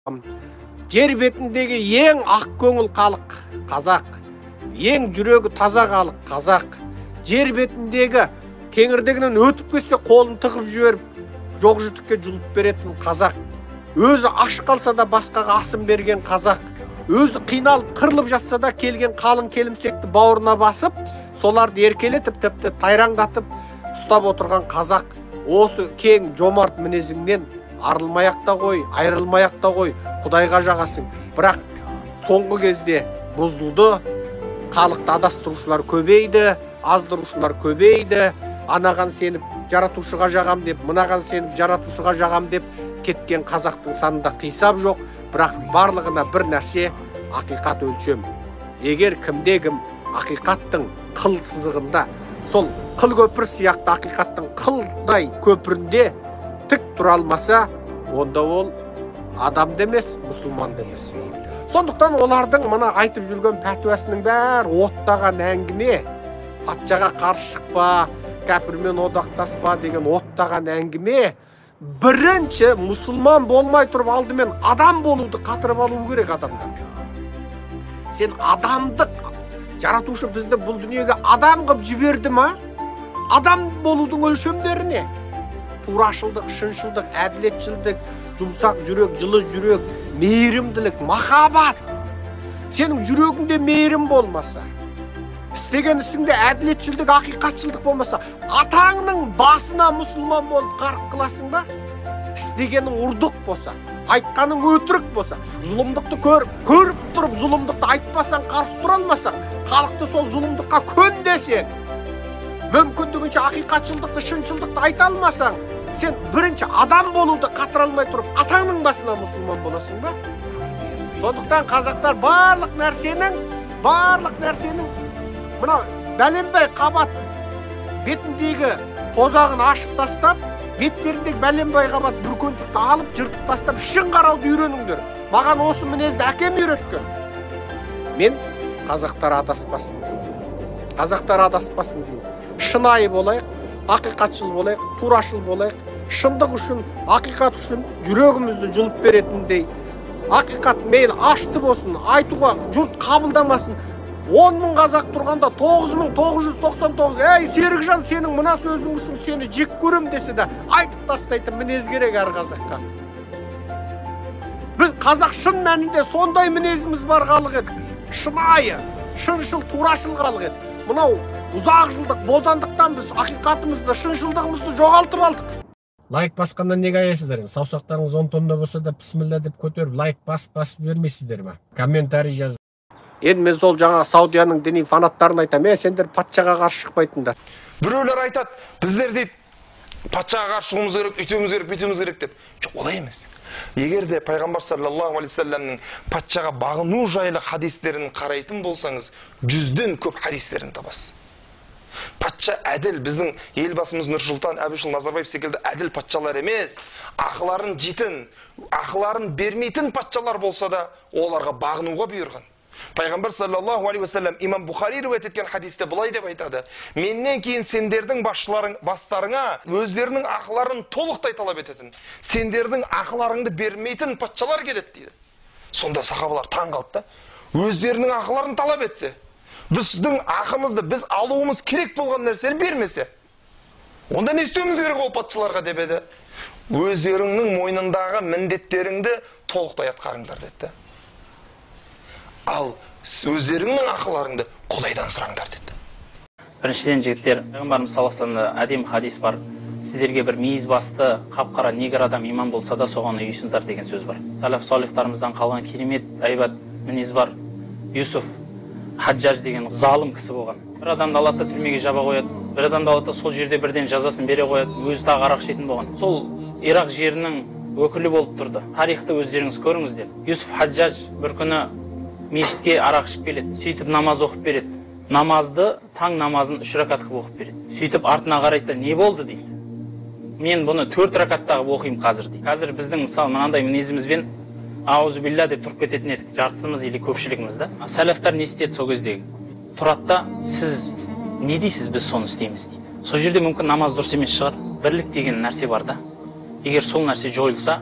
Жер бетіндегі ең ақ көңіл халық қазақ, ең жүрегі таза халық қазақ. Жер бетіндегі кеңірдегінен өтіп кетсе қолын тығып жіберіп, жоқ жітікке жұлып беретін қазақ. Өзі аш қалса да басқаға асын берген қазақ. Өзі қиналып, қырылып жатса да келген қалың келімсекті бауырына басып, соларды еркелетіп, тіпті тайраңдатып ұстап отырған қазақ. Осы кең жомарт мінезіңнен арылмаяқ та қой, айрылмаяқ та қой, Құдайға жағасың. Бірақ соңғы кезде бұзылды, халықты адастырушылар көбейді, аздырушылар көбейді. Анаған сеніп жаратушыға жағам деп, мынаған сеніп жаратушыға жағам деп кеткен қазақтың санында қисап жоқ. Бірақ барлығына бір нәрсе ақиқат өлшем. Егер кімде-кім ақиқаттың қыл сызығында, сол қыл көпір сияқты ақиқаттың қылдай көпірінде тік тұра алмаса, онда ол адам демес, мұсылман демес. Сондықтан олардың мына айтып жүрген пәтуасының бәрі оттаған әңгіме, патшаға қарсы шықпа, кәпірмен одақтаспа деген оттаған әңгіме. Бірінші мұсылман болмай тұрып алдымен адам болуды қатырып алу керек адамдар. Сен адамдық, жаратушы бізді бұл дүниеге адам қылып жіберді ма? Адам болудың өлшемдері не? Турашылдық, шыншылдық, әділетшілдік, жұмсақ жүрек, жылы жүрек, мейірімділік, махаббат. Сенің жүрегіңде мейірім болмаса, істеген ісіңде әділетшілдік, ақиқатшылдық болмаса, атаңның басына мұсылман болып қарық қыласың ба? Істегенің ұрдық болса, айтқаның өтірік болса, зұлымдықты көріп тұрып, зұлымдықты айтпасаң, қарсы тұра алмасаң, халықты сол зұлымдыққа көндесең, мүмкіндігінше ақиқатшылдықты, шыншылдықты айта алмасаң, сен бірінші адам болуды қатыра алмай тұрып, атаңның басына мұсылман боласың ба? Сондықтан қазақтар барлық нәрсенің мына бәленбай қабат бетіндегі тозағын ашып тастап, беттеріндегі бәленбай қабат бүркеншікті алып, жыртып тастап, ішін қарауды үйреніңдер. Маған осы мінезді әкем үйреткен. Мен қазақтар адаспасын деймін. Қазақтар адаспасын деймін. Шынайы болайық, ақиқатшыл болайық, турашыл болайық, шындық үшін, ақиқат үшін жүрегімізді жұлып беретіндей, ақиқат мейлі ашты болсын, айтуға жұрт қабылдамасын. 10.000 қазақ тұрғанда 9.999, әй Серікжан, сенің мына сөзің үшін сені жек көрем десе де айтып тастайтын мінез керек әр қазаққа. Біз қазақ шын мәнінде сондай мінезіміз бар халық едік. Шынайы, шыншыл, турашыл халық едік. Мынау ұзақ жылдық бодандықтан біз ақиқатымызды, шыншылдығымызды жоғалтып алдық. Лайк басқаннан неге аясыздар? Саусақтарыңыз 10 тонна болса да бісміллә деп көтеріп, лайк басып бермейсіздер ме? Комментарий жаз. Енді мен сол жаңа Саудияның діни фанаттарын айтам, сендер патшаға қарсы шықпайтындар. Біреулер айтады, біздер дейді, патшаға қарсы шығуымыз керек, үйтуіміз керек, бүйтуіміз керек деп. Жоқ, олай емес. Егер де пайғамбар саллаллаху алейхи вассаламның патшаға бағыну жайлы хадистерін қарайтын болсаңыз, 100-ден көп хадистерін табасыз. Патша әділ, біздің елбасымыз Нұрсұлтан Әбішұлы Назарбаев секілді әділ патшалар емес, ақыларын жейтін, ақыларын бермейтін патшалар болса да, оларға бағынуға бұйырған. Пайғамбар саллаллаху алейхи вассалам имам Бухари риуаят еткен хадисте былай деп айтады: меннен кейін сендердің бастарыңа өздерінің ақыларын толықтай талап ететін, сендердің ақыларыңды бермейтін патшалар келеді дейді. Сонда сахабалар таң қалды да, өздерінің ақыларын талап етсе, біздің ақымызды біз алуымыз керек болған нәрсені бермесе, онда не істеуіміз керек ол патшаларға деп еді. Өздеріңнің мойнындағы міндеттеріңді толықтай атқарыңдар деді. Ал өздеріңнің ақыларыңды Құдайдан сұраңдар деді. Біріншіден жігіттер, пайғамбарымыз саллаллаху алейхи вассаламда әдемі хадис бар. Сіздерге бір мейіз басты, қап-қара негр адам иман болса да соған үйсіңдер деген сөз бар. Салаф солихтарымыздан қалған керемет әйбат мінез бар. Юсуф Хаджаж деген залым кісі болған. Бір адамды Аллах түрмеге жаба қояды, бір адамды Аллах сол жерде бірден жазасын бере қояды, өзі тағы арақ ішетін болған. Сол Ирақ жерінің өкілі болып тұрды. Тарихты өздеріңіз көріңіздер. Юсуф Хаджаж бір күні мешітке арақ ішіп келеді, сөйтіп намаз оқып береді. Намазды, таң намазын 3 ракат қылып оқып береді. Сөйтіп артына қарайды, не болды дейді. Мен бұны 4 ракаттағы оқимын қазір дейді. Қазір біздің мысалы мынандай мінезімізбен аузу билля деп тұрып кететін едік, жартысымыз или көпшілігіміз да. Сәләфтар не істеді сол кездегі? Тұрады да, сіз не дейсіз, біз соны істейміз дейді. Сол жерде мүмкін намаз дұрыс емес шығар. Бірлік деген нәрсе бар да. Егер сол нәрсе жойылса,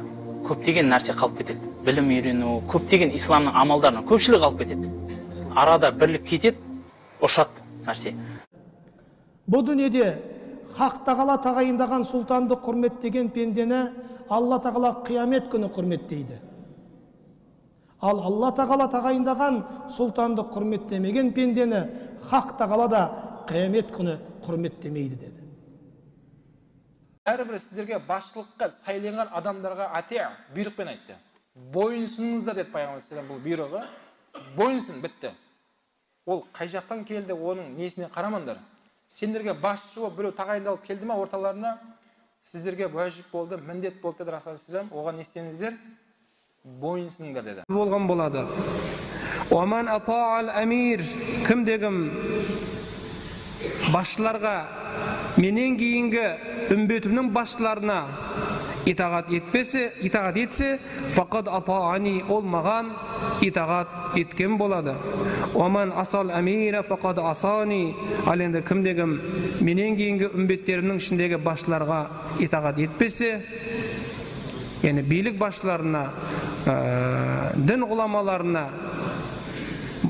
көптеген нәрсе қалып кетеді. білім үйрену, көптеген исламның амалдарының көпшілігі қалып кетеді. Арада бірлік кетеді, ұшады нәрсе. Бұл дүниеде Хақ Тағала тағайындаған сұлтанды құрметтеген пендені Алла Тағала қиямет күні құрметтейді. Ал Алла Тағала тағайындаған сұлтанды құрметтемеген пендені Хақ Тағала да қиямет күні құрметтемейді деді. Әрбір сіздерге басшылыққа сайланған адамдарға атия бұйрықпен айтты. Бойынсыныңыздар деп пайғамбар саллаллаху алейхи вассалам, бұл бұйрығы бойынсын, бітті. Ол қай жақтан келді, оның несіне қарамаңдар. Сендерге басшы болып біреу тағайындалып келді ме орталарына, сіздерге уәжіп болды, міндет болды деді Расул саллаллаху алейхи вассалам, оған не істеңіздер? Бойынсыныңдар деді. Болған болады. Оман атаал амир, кімдегім басшыларға менен кейінгі үмбетімнің басшыларына итағат етсе, фақад атаани, ол маған итағат еткен болады. Оман асал амира фақад асани, ал енді кімдегім менен кейінгі үмбеттерімнің ішіндегі басшыларға итағат етпесе, яғни билік басшыларына, дін ғұламаларына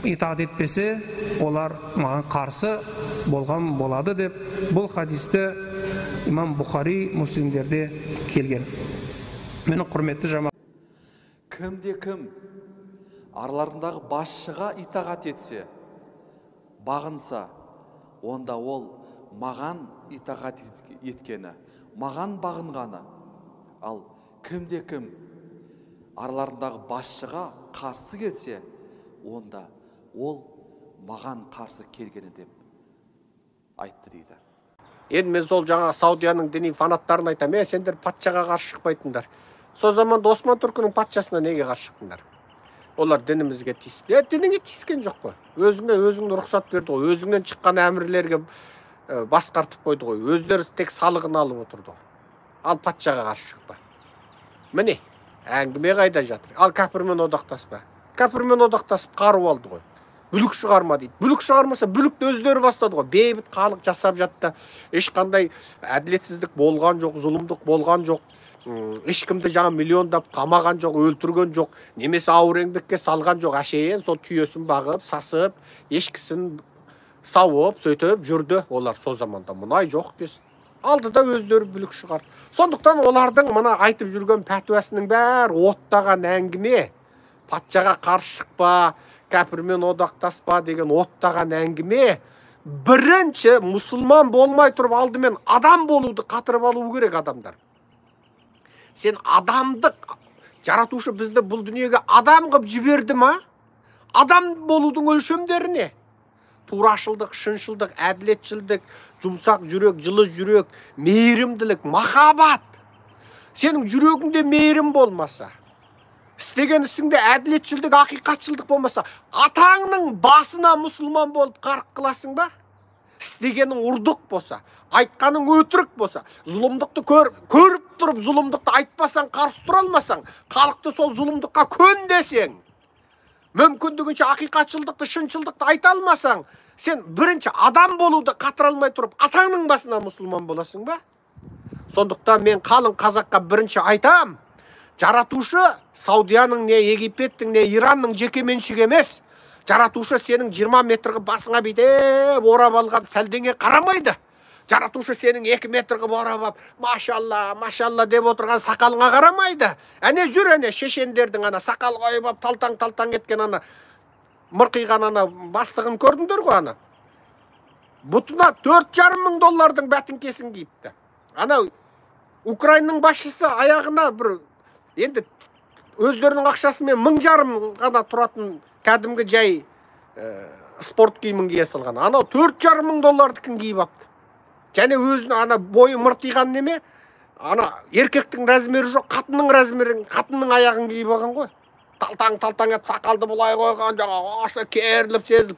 итағат етпесе, олар маған қарсы болған болады деп, бұл хадисті имам Бұхари, Муслимдерде келген. Менің құрметті жамағат. Кімде-кім араларындағы басшыға итағат етсе, бағынса, онда ол маған итағат еткені, маған бағынғаны. Ал кімде-кім араларындағы басшыға қарсы келсе, онда ол маған қарсы келгені деп айтты дейді. Енді мен сол жаңа Саудияның діни фанаттарын айтам, сендер патшаға қарсы шықпайтындар. Сол заманда Осман Түркінің патшасына неге қарсы шықтыңдар? Олар дінімізге тиісті. Дініңе тиіскен жоқ қой. Өзіңнен рұқсат берді ғой. Өзіңнен шыққан әмірлерге басқартып қойды ғой. Өздері тек салығын алып отырды ғой. Ал патшаға қарсы шықпа. Міне, әңгіме қайда жатыр? Ал кәпірмен одақтаспа. Кәпірмен одақтасып қару алды ғой. Бүлік шығарма дейді. Бүлік шығармаса, бүлікті өздері бастады ғой. Бейбіт халық жасап жатты. Ешқандай әділетсіздік болған жоқ, зұлымдық болған жоқ. Ешкімді жаңа миллиондап қамаған жоқ, өлтірген жоқ, немесе ауыр еңбекке салған жоқ. Әшейін сол түйесін бағып, сасып, ешкісін сауып, сөйтіп жүрді. Олар сол заманда мұнай жоқ десін. Алды да өздері бүлік шығарды. Сондықтан олардың мына айтып жүрген пәтуасының бәрі оттаған әңгіме. Патшаға қарсы шықпа, кәпірмен одақтаспа деген оттаған әңгіме. Бірінші мұсылман болмай тұрып алдымен адам болуды қатырып алу керек адамдар. Сен адамдық, жаратушы бізді бұл дүниеге адам қып жіберді ма? Адам болудың өлшемдері не? Турашылдық, шыншылдық, әділетшілдік, жұмсақ жүрек, жылы жүрек, мейірімділік, махаббат. Сенің жүрегіңде мейірім болмаса, істеген ісіңде әділетшілдік, ақиқатшылдық болмаса, атаңның басына мұсылман болып қарық қыласың ба? Істегенің ұрдық болса, айтқаның өтірік болса, зұлымдықты көріп тұрып, зұлымдықты айтпасаң, қарсы тұра алмасаң, халықты сол зұлымдыққа көн десең, мүмкіндігінше ақиқатшылдықты, шыншылдықты айта алмасаң, сен бірінші адам болуды қатыра алмай тұрып, атаңның басына мұсылман боласың ба? Сондықтан мен қалың қазаққа бірінші айтам, жаратушы Саудияның не Египеттің не Иранның жеке меншігі емес. Жаратушы сенің 20 метргі басыңа бейдеп орап алған сәлдеңе қарамайды. Жаратушы сенің 2 метргі орап алып, машалла, машалла деп отырған сақалыңа қарамайды. Әне жүр, әне шешендердің ана сақал қойып алып, талтаң еткен ана мырқиған ана бастығын көрдіңдер ғой ана. Бұтына $4,500 бәтіңкесін киіпті. Ана Украинаның басшысы аяғына бір енді өздерінің ақшасымен $1,500 ғана тұратын кәдімгі жай спорт киімін кие салған. Анау $4,500 киіп апты. Және өзінің ана бойы мыртиған неме, ана еркектің размері жоқ, қатынның размерін, қатынның аяғын киіп алған ғой. Талтаң ет, сақалды бұлай қойған, жаңағы аса керіліп, сезіліп.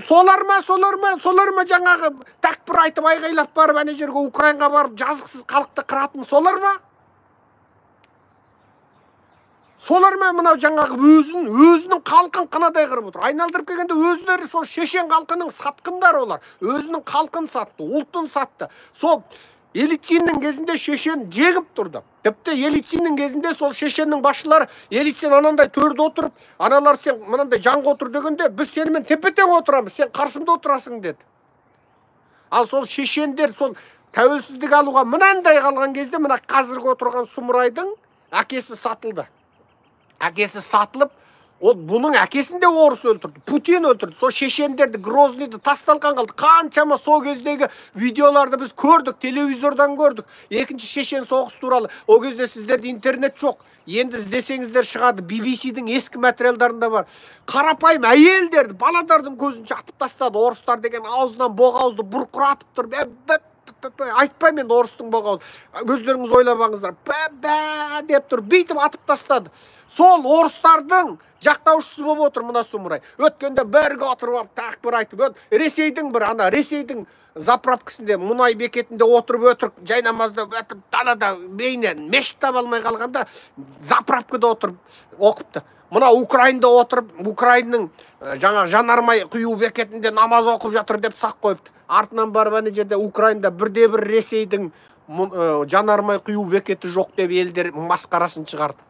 Солар ма жаңағы тәкбір айтып айғайлап барып, әне жерге Украинаға барып, жазықсыз халықты қыратын солар ма? Солар ма мынау жаңағы өзінің халқын қынадай қырып отыр. Айналдырып келгенде өздері сол шешен халқының сатқындар олар. Өзінің халқын сатты, ұлтын сатты. Сол Елитиннің кезінде шешен жегіп тұрды. Тіпті Елитиннің кезінде сол шешеннің басшылары Елитин анандай төрде отырып, аналар сен мынандай жанға отыр дегенде, біз сенімен тепе-тең отырамыз, сен қарсымда отырасың деді. Ал сол шешендер сол тәуелсіздік алуға мынандай қалған кезде, мына қазіргі отырған Сұмырайдың әкесі сатылды. Әкесі сатылып, ол бұның әкесін де орыс өлтірді, Путин өлтірді. Сол шешендерді, Грозныйды тасталған қалды. Қаншама сол кездегі видеоларды біз көрдік, телевизордан көрдік. Екінші шешен соғыс туралы. О кезде сіздерде интернет жоқ. Енді іздесеңіздер шығады. BBC-дің ескі материалдарында бар. Қарапайым әйелдерді, балалардың көзін жатып тастады. Орыстар деген аузынан боғауызды бұрқыратып тұр. Айтпаймын енді орыстың боғауыз. Өздеріңіз ойлабаңыздар. Бә деп тұр. Бүйтіп атып тастады. Сол орыстардың жақтаушысы болып отыр мына Сұмырай. Өткенде бірге отырып, тақ бір айтып, Ресейдің бір ана Ресейдің заправкасында, мұнай бекетінде отырып өтірік, жайнамазда өтіріп, далада бейнен мешіт таба алмай қалғанда заправкада отырып оқыпты. Мына Украинда отырып, Украинның жаңа жанармай құю бекетінде намаз оқып жатыр деп сақ қойыпты. Артынан барып ана жерде Украинда бірде-бір Ресейдің жанармай құю бекеті жоқ деп елдер масқарасын шығарды.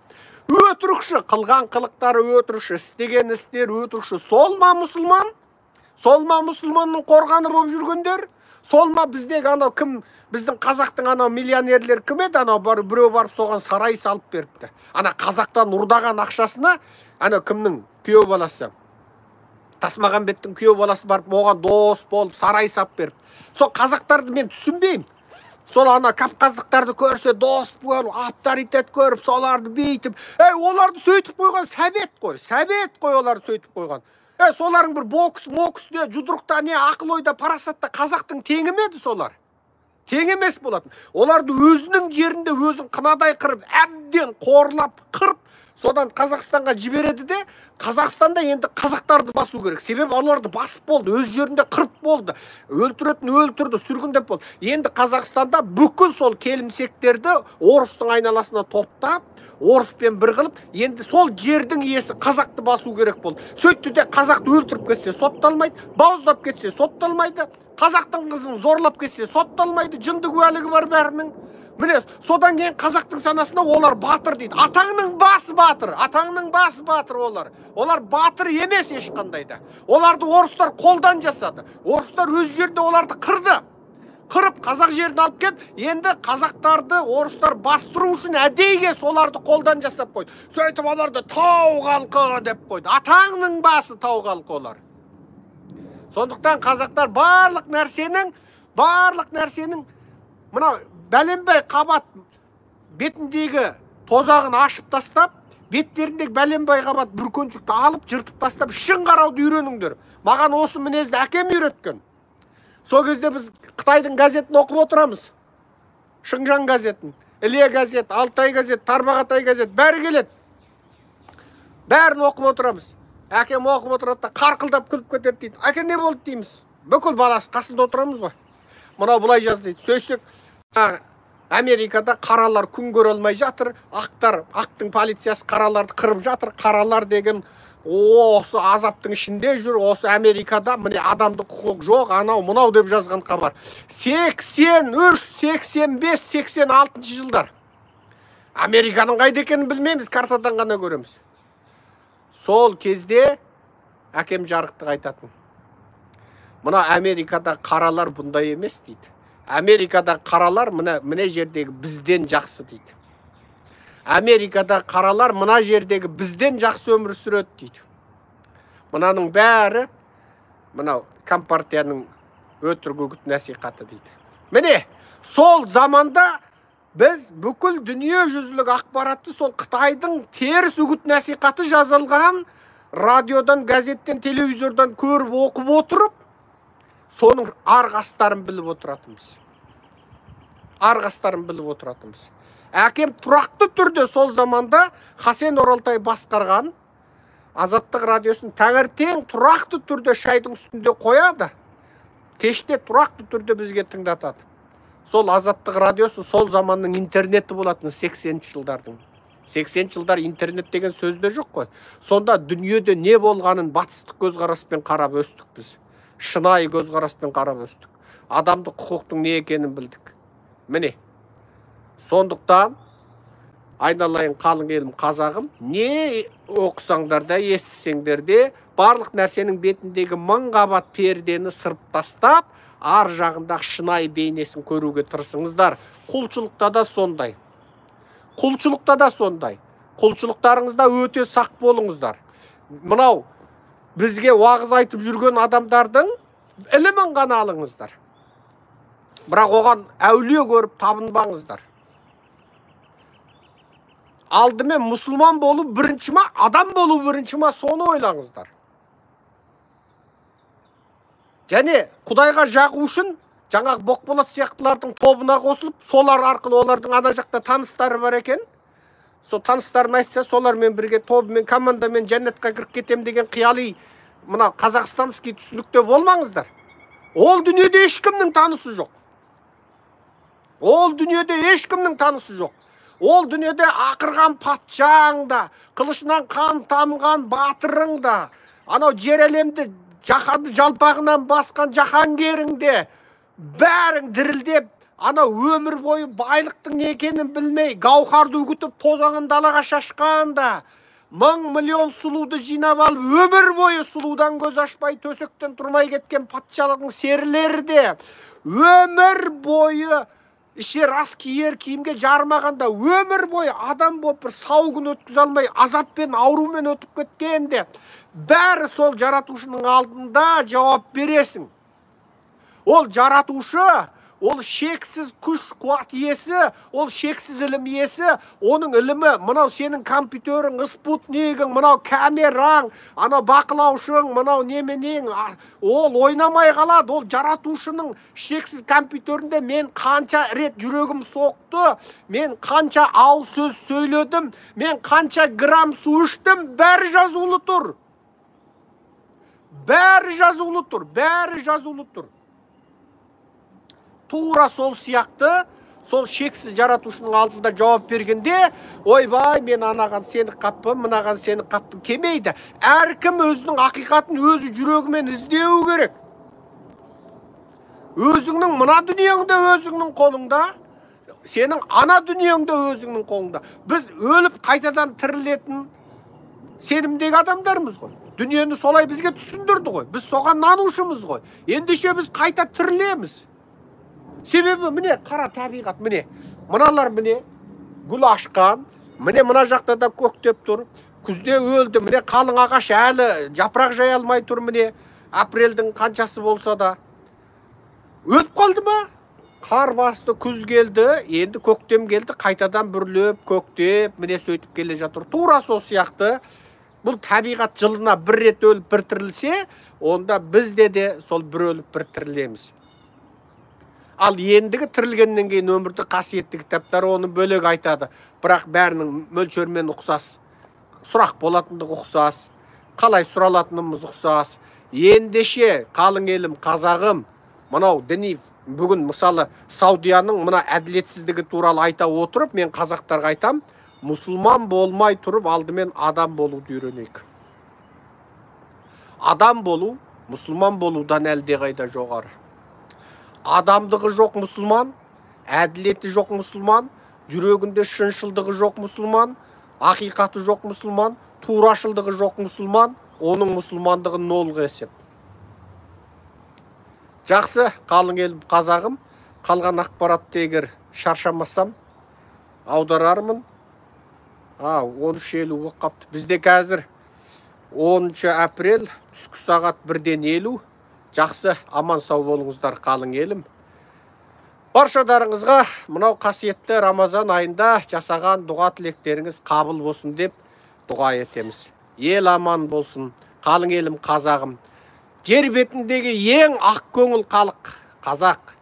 Өтірікші, қылған қылықтары өтірікші, істеген істер өтірікші. Сол ма мұсылман? Сол ма мұсылманның қорғаны болып жүргендер? Сол ма біздегі анау кім, біздің қазақтың анау миллионерлер кім еді? Анау біреу барып соған сарай салып беріпті. Ана қазақтан ұрдаған ақшасына, анау кімнің күйеу баласы? Тасмағамбеттің күйеу баласы барып оған дос болып сарай салып беріпті. Сол қазақтарды мен түсінбеймін. Сол ана кавказдықтарды көрсе дос болып, авторитет көріп, соларды бейтіп, оларды сөйтіп қойған сәбет қой оларды сөйтіп қойған. Солардың бір бокс-моксте, жұдырықта, не ақыл ойда, парасатта қазақтың теңі ме еді солар? Тең емес болатын. Оларды өзінің жерінде өзін қынадай қырып, әбден қорлап, қырып, содан Қазақстанға жібереді де, Қазақстанда енді қазақтарды басу керек. Себебі оларды басып болды, өз жерінде қырып болды. Өлтіретін өлтірді, сүргіндеп болды. Енді Қазақстанда бүкіл сол келімсектерді орыстың айналасына топтап, орыспен бір қылып, енді сол жердің иесі қазақты басу керек болды. Сөйтті де қазақты өлтіріп кетсе сотталмайды, бауыздап кетсе сотталмайды, қазақтың қызын зорлап кетсе сотталмайды, жынды куәлігі бар бәрінің. Міне, содан кейін қазақтың санасына олар батыр дейді. Атаңның басы батыр олар. Олар батыр емес ешқандайда. Оларды орыстар қолдан жасады. Орыстар өз жерде оларды қырды. Қырып қазақ жерін алып кеп, енді қазақтарды орыстар бастыру үшін әдейіге соларды қолдан жасап қойды. Сөйтіп оларды тау халқы деп қойды. Атаңның басы тау халқы олар. Сондықтан қазақтар барлық нәрсенің мына бәленбай қабат бетіндегі тозағын ашып тастап, беттеріндегі бәленбай қабат бүркеншікті алып, жыртып тастап, шын қарауды үйреніңдер. Маған осы мінезді әкем үйреткен. Сол кезде біз Қытайдың газетін оқып отырамыз. Шыңжаң газетін, Іле газет, Алтай газет, Тарбағатай газет, бәрі келеді. Бәрін оқып отырамыз. Әкем оқып отырады да қарқылдап күліп кетеді дейді. Әке не болды дейміз. Бүкіл баласы қасында отырамыз ғой. Мынау бұлай жаз дейді. Сөйсек, Америкада қаралар күн көре алмай жатыр. Ақтың полициясы қараларды қырып жатыр. Қаралар деген осы азаптың ішінде жүр. Осы Америкада міне адамды құқық жоқ, анау мынау деп жазған хабар. 83, 85, 86 жылдар. Американың қайда екенін білмейміз, картадан ғана көреміз. Сол кезде әкем жарықтық айтатын. Мына Америкада қаралар бұндай емес дейді. Америкада қаралар мына жердегі бізден жақсы дейді. Америкада қаралар мына жердегі бізден жақсы өмір сүреді дейді. Мынаның бәрі мынау компартияның өтірік үгіт насихаты дейді. Міне, сол заманда біз бүкіл дүние жүзілік ақпаратты сол Қытайдың теріс үгіт насихаты жазылған радиодан, газеттен, телевизордан көріп оқып отырып, соның арғастарын біліп отыратынбыз. Әкем тұрақты түрде сол заманда Хасен Оралтай басқарған Азаттық радиосын таңертең тұрақты түрде шайдың үстінде қояды. Кеште тұрақты түрде бізге тыңдатады. Сол Азаттық радиосы сол заманның интернеті болатын 80-ші жылдардың. 80 жылдар интернет деген сөзде жоқ қой. Сонда дүниеде не болғанын батыстық көзқараспен қарап өстік біз. Шынайы көзқараспен қарап өстік. Адамдық құқықтың не екенін білдік. Міне. Сондықтан айналайын қалың елім қазағым, не оқысаңдар да, естісеңдер де, барлық нәрсенің бетіндегі мың қабат пердені сырып тастап, ар жағында шынайы бейнесін көруге тырысыңыздар. Құлшылықта да сондай. Құлшылықта да сондай. Құлшылықтарыңызда өте сақ болыңыздар. Мынау бізге уағыз айтып жүрген адамдардың ілімін ғана алыңыздар. Бірақ оған әулие көріп табынбаңыздар. Алдымен мұсылман болу бірінші ма, адам болу бірінші ма, соны ойлаңыздар. Және Құдайға жағу үшін жаңағы Боқболат сияқтылардың тобына қосылып, солар арқылы олардың ана жақта таныстары бар екен. Сол таныстарын айтса, солармен бірге тобымен, командамен жәннатқа кіріп кетем деген қияли мына қазақстанский түсінікте болмаңыздар. Ол дүниеде ешкімнің танысы жоқ. Ол дүниеде ешкімнің танысы жоқ. Ол дүниеде ақырған патшаң да, қылышынан қан тамған батырың да, анау жер әлемді жаһанды жалпағынан басқан жаһангерің де, бәрің дірілдеп, анау өмір бойы байлықтың не екенін білмей, гауһарды үгітіп тозаңын далаға шашқанда, 1000 миллион сұлуды жинап алып, өмір бойы сұлудан көз ашпай, төсектен тұрмай кеткен патшалықтың серілері де, өмір бойы ішер ас киер киімге жармағанда, өмір бойы адам болып бір сау күн өткізе алмай, азаппен, аурумен өтіп кеткенде, бәрі сол жаратушының алдында жауап бересің. Ол жаратушы, ол шексіз күш қуат иесі, ол шексіз ілім иесі, оның ілімі, мынау сенің компьютерің, спутнигің, мынау камераң, анау бақылаушың, мынау неменең, ол ойнамай қалады. Ол жаратушының шексіз компьютерінде мен қанша рет жүрегім соқты, мен қанша ауыз сөз сөйледім, мен қанша грамм су іштім, бәрі жазулы тұр. Бәрі жазулы тұр, бәрі жазулы тұр. Тура сол сияқты, сол шексіз жаратушының алдында жауап бергенде, ойбай, мен анаған сені қаппын, мынаған сені қаппын кемейді. Әркім өзінің ақиқатын өзі жүрегімен іздеу керек. Өзіңнің мына дүниеңде өзіңнің қолыңда, сенің ана дүниеңде өзіңнің қолыңда. Біз өліп қайтадан тірілетін сенімдегі адамдармыз ғой. Дүниені солай бізге түсіндірді ғой. Біз соған нанушымыз ғой. Ендеше біз қайта тірілеміз. Себебі міне қара табиғат, міне мыналар міне гүл ашқан, міне мына жақта да көктеп тұр, күзде өлді, міне қалың ағаш әлі жапырақ жая алмай тұр, міне апрельдің қаншасы болса да. Өліп қалды ма? Қар басты, күз келді, енді көктем келді, қайтадан бүрлеп, көктеп, міне сөйтіп келе жатыр. Тура сол сияқты бұл табиғат жылына бір рет өліп бір тірілсе, онда бізде де сол бір өліп бір тірілеміз. Ал ендігі тірілгеннен кейін өмірді қасиетті кітаптар оны бөлек айтады. Бірақ бәрінің мөлшермен ұқсас. Сұрақ болатындығы ұқсас. Қалай сұралатынымыз ұқсас. Ендеше қалың елім, қазағым, мынау діни бүгін мысалы Саудияның мына әділетсіздігі туралы айта отырып, мен қазақтарға айтам, мұсылман болмай тұрып алдымен адам болуды үйренейік. Адам болу, мұсылман болудан әлде қайда жоғары. Адамдығы жоқ мұсылман, әділеті жоқ мұсылман, жүрегінде шыншылдығы жоқ мұсылман, ақиқаты жоқ мұсылман, турашылдығы жоқ мұсылман, оның мұсылмандығы нолға есеп. Жақсы, қалың елім, қазағым, қалған ақпаратты егер шаршамасам, аударармын. 13:50 болып қапты. Бізде қазір 10 апрель түскі сағат 1:50. Жақсы, аман сау болыңыздар, қалың елім. Баршадарыңызға мынау қасиетті Рамазан айында жасаған дұға тілектеріңіз қабыл болсын деп дұға етеміз. Ел аман болсын, қалың елім, қазағым. Жер бетіндегі ең ақ көңіл халық қазақ,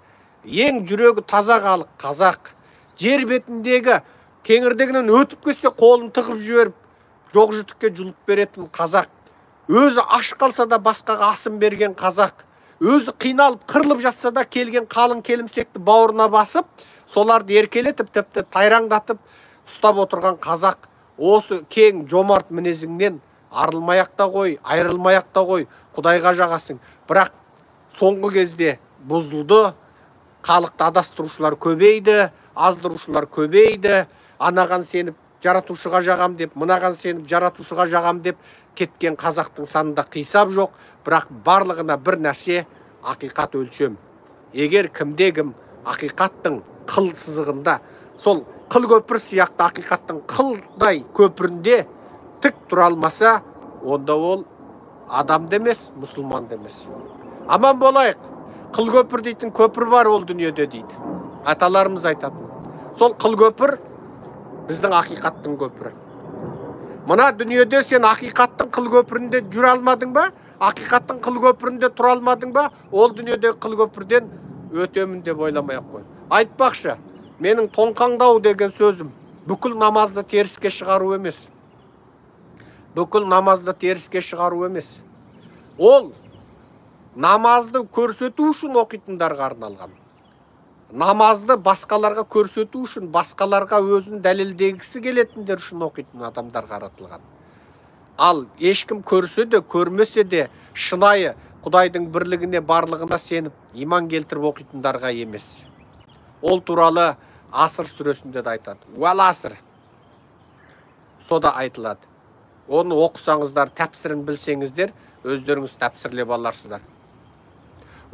ең жүрегі таза халық қазақ. Жер бетіндегі кеңірдегінен өтіп кетсе қолын тығып жіберіп, жоқ жітікке жұлып беретін қазақ. Өзі аш қалса да басқаға асын берген қазақ. Өзі қиналып, қырылып жатса да келген қалың келімсекті бауырына басып, соларды еркелетіп, тіпті тайраңдатып ұстап отырған қазақ. Осы кең жомарт мінезіңнен арылмай-ақ та қой, айрылмай-ақ та қой, Құдайға жағасың. Бірақ соңғы кезде бұзылды, халықты адастырушылар көбейді, аздырушылар көбейді. Анаған сеніп жаратушыға жағам деп, мынаған сеніп жаратушыға жағам деп кеткен қазақтың санында қисап жоқ. Бірақ барлығына бір нәрсе ақиқат өлшем. Егер кім ақиқаттың қыл сызығында, сол қыл көпір сияқты ақиқаттың қылдай көпірінде тік тұра алмаса, онда ол адам демес, мұсылман демес. Аман болайық. Қыл көпір дейтін көпір бар ол дүниеде дейді. Аталарымыз айтатын. Сол қыл көпір біздің ақиқаттың көпірі. Мына дүниеде сен ақиқаттың қыл көпірінде жүре алмадың ба? Ақиқаттың қыл көпірінде тұра алмадың ба? Ол дүниеде қыл көпірден өтемін деп ойламай-ақ қой. Айтпақшы, менің тоңқаңдау деген сөзім бүкіл намазды теріске шығару емес. Бүкіл намазды теріске шығару емес. Ол намазды көрсету үшін оқитындарға арналған. Намазды басқаларға көрсету үшін, басқаларға өзін дәлелдегісі келетіндер үшін оқитын адамдарға аратылған. Ал ешкім көрсе де, көрмесе де шынайы Құдайдың бірлігіне, барлығына сеніп, иман келтіріп оқитындарға емес. Ол туралы Аср сүресінде де айтады. Уәл аср. Сода айтылады. Оны оқысаңыздар, тәпсірін білсеңіздер, өздеріңіз тәпсірлеп аларсыздар.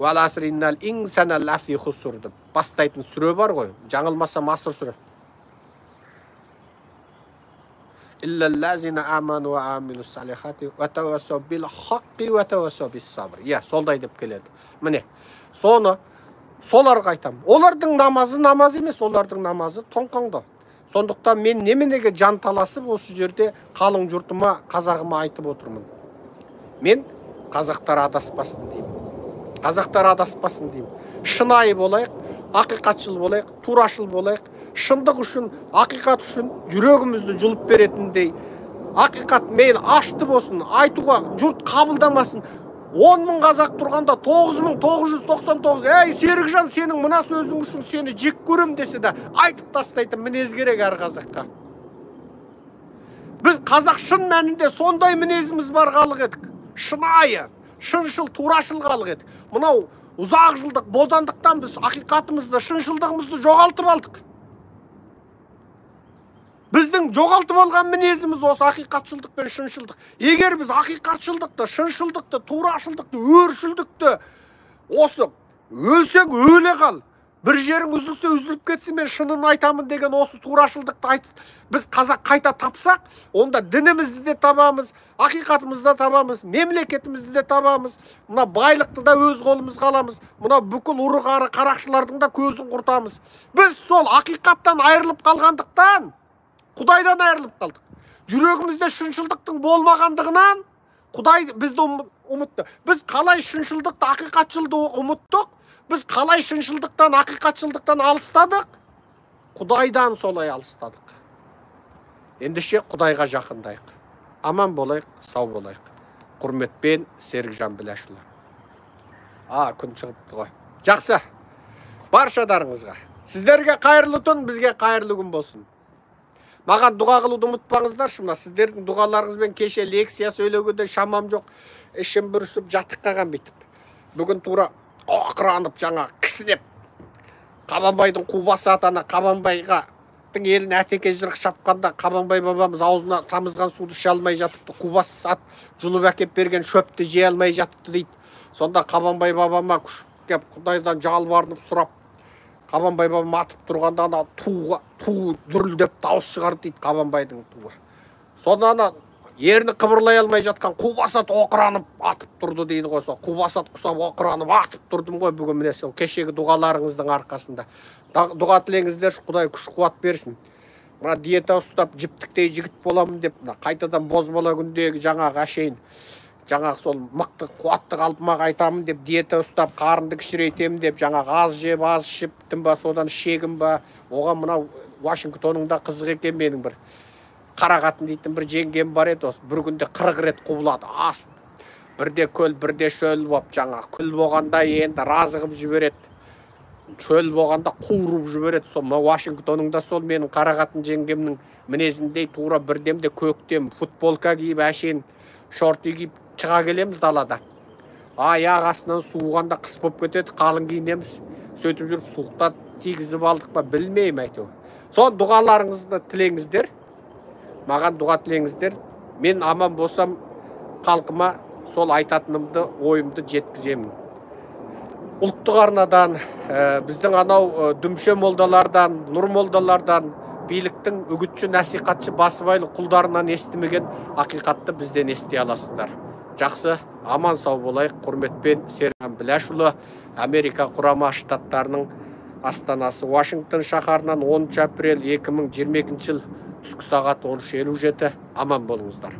Уәл аср иннал инсана лафи хусур деп бастайтын сүре бар ғой. Жаңылмасам Аср сүре. Иллаллазина аману ва амилус салихати ва тавассау бил хаққи ва тавассау бис сабр. Солдай деп келеді. Міне, соны соларға айтам. Олардың намазы намаз емес, олардың намазы тоңқаңдау. Сондықтан мен неменеге жан таласып осы жерде қалың жұртыма, қазағыма айтып отырмын. Мен қазақтар адаспасын деймін. Қазақтар адаспасын деймін. Шынайы болайық, ақиқатшыл болайық, турашыл болайық. Шындық үшін, ақиқат үшін жүрегімізді жұлып беретіндей, ақиқат мейлі ашты болсын, айтуға жұрт қабылдамасын. 10.000 қазақ тұрғанда 9.999, әй Серікжан, сенің мына сөзің үшін сені жек көрем десе де айтып тастайтын мінез керек әр қазаққа. Біз қазақ шын мәнінде сондай мінезіміз бар халық едік. Шынайы, шыншыл, турашыл халық едік. Мынау ұзақ жылдық бодандықтан біз ақиқатымызды, шыншылдығымызды жоғалтып алдық. Біздің жоғалтып алған мінезіміз осы ақиқатшылдық пен шыншылдық. Егер біз ақиқатшылдықты, шыншылдықты, турашылдықты, өршілдікті осы өлсең өле қал, бір жерің үзілсе үзіліп кетсін, мен шынын айтамын деген осы турашылдықты айтып, біз қазақ қайта тапсақ, онда дінімізді де табамыз, ақиқатымызды да табамыз, мемлекетімізді де табамыз, мына байлықты да өз қолымызға аламыз, мына бүкіл ұры-қары қарақшылардың да көзін құртамыз. Біз сол ақиқаттан айырылып қалғандықтан Құдайдан айырылып қалдық. Жүрегімізде шыншылдықтың болмағандығынан Құдай бізді ұмытты. Біз қалай шыншылдықты, ақиқатшылды ұмыттық? Біз қалай шыншылдықтан, ақиқатшылдықтан алыстадық? Құдайдан солай алыстадық. Ендеше Құдайға жақындайық. Аман болайық, сау болайық. Құрметпен Серікжан Біләшұлы. Күн шығыпты ғой. Жақсы. Баршадарыңызға. Сіздерге қайырлы түн, бізге қайырлы күн болсын. Маған дұға қылуды ұмытпаңыздар. Мына сіздердің дұғаларыңызбен кеше лекция сөйлеуге шамам жоқ. Ішім бүрісіп жатып қалған бүйтіп. Бүгін тура оқыранып жаңа кісінеп Қабанбайдың қубасы атана Қабанбайға елін әтеке жырық шапқанда Қабанбай бабамыз аузына тамызған суды іше алмай жатыпты. Қубасы ат жұлып әкеп берген шөпті жей алмай жатыпты дейді. Сонда Қабанбай бабама күш кеп Құдайдан жалбарынып сұрап, Қабанбай бабам атып тұрғанда ана ту дүрілдеп дауыс шығарды дейді Қабанбайдың туы. Сонда ана ерні қыбырлай алмай жатқан Қубасат оқыранып атып тұрды дейді ғой. Сол Қубасат құсап оқыранып атып тұрдым ғой бүгін, міне сол кешегі дұғаларыңыздың арқасында. Дұға тілеңіздер, Құдай күш қуат берсін. Мына диета ұстап жіптіктей жігіт боламын деп, қайтадан бозбала күндегі жаңағы әшейін, жаңағы сол мықты қуатты қалпыма қайтамын деп диета ұстап қарынды кішірейтемін деп, жаңағы аз жеп, аз ішіптім ба, содан шегім ба. Оған мынау Вашингтоныңда қызық екен, менің бір қарағатын дейтін бір жеңгем бар еді, осы бір күнде 40 рет құбылады ас. Бірде көл, бірде шөл боп, жаңағы күл болғанда енді разығып жібереді, шөл болғанда қуырып жібереді. Сол Вашингтоныңда сол менің қарағатын жеңгемнің мінезіндей тура бірдемде көктем футболка киіп, әшейін шорты киіп шыға келеміз далада. Аяқ астынан суығанда қыс болып кетеді, қалың киінеміз. сөйтіп жүріп суықтан тигізіп алдық па білмеймін әйтеуір. Сол дұғаларыңызды тілеңіздер, маған дұға тілеңіздер. Мен аман болсам халқыма сол айтатынымды, ойымды жеткіземін. Ұлттық арнадан, біздің анау дүмше молдалардан, нұр молдалардан, биліктің үгітші, насихатшы, басыбайлы құлдарынан естімеген ақиқатты бізден ести аласыздар. Жақсы, аман сау болайық. Құрметпен Серхан Біләшұлы, Америка Құрама Штаттарының астанасы Вашингтон шаһарынан 10 апрель 2022 жыл түскі сағат 13:57. Аман болыңыздар.